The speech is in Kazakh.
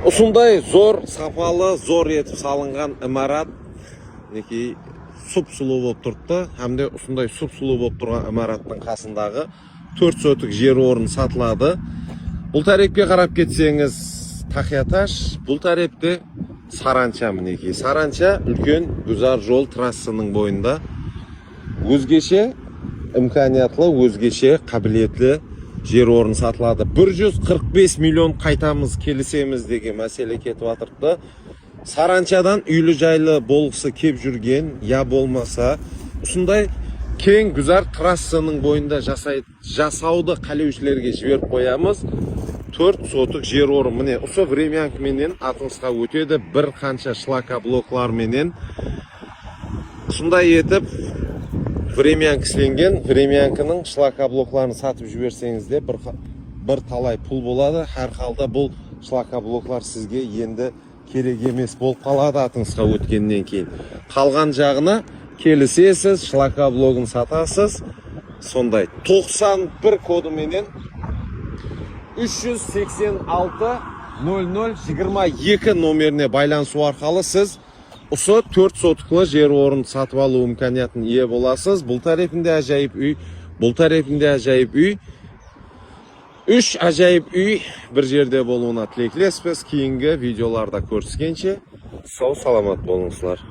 Ушундай зор, сапалы, зор етіп салынған имарат неки сұп-сұлу болып тұрды. Hamda ушундай сұп-сұлу болып тұрған имараттың қасындағы 4 сотық жер орын сатылады. Бұл тарепке қарап кетсеңіз Тахияташ, бұл тарепте Саранча мінеки. Саранча үлкен гүзар жол трассының бойында. Өзгеше имканиятлы, өзгеше қабілетлі жер орын сатылады. 145 миллион қайтамыз, келісеміз деген мәселе кетіп атырды. Саранчадан үйлі жайлы болғысы кеп жүрген, я болмаса, ұсындай кең гүзар трассының бойында жасауды қалеушілерге жіберіп қоямыз. 4 сотық жер орын. Міне, ұсы времянк менен атыңызға өтеді. Bir қанша шлакоблоклар менен. Ұсындай етіп, времянк сленген, времянкының шлакоблокларын сатып жіберсеңізде бір талай пұл болады. Әр қалда бұл шлакоблоклар сізге енді керек емес болып қалады атыңызға өткеннен кейін. Қалған жағына келісесіз, шлакоблогын сатасыз. Сондай 91 коды менен 386 0022 номеріне байланысу арқылы сіз Осы 4 сотықлы жер орын сатып алу имканиятын ие боласыз. Бұл тарепінде ажайып үй, бұл тарепінде ажайып үй. 3 ажайып үй бір жерде болуына тілектеспіз. Кейінгі видеоларда көріскенше сау саламат болыңыздар.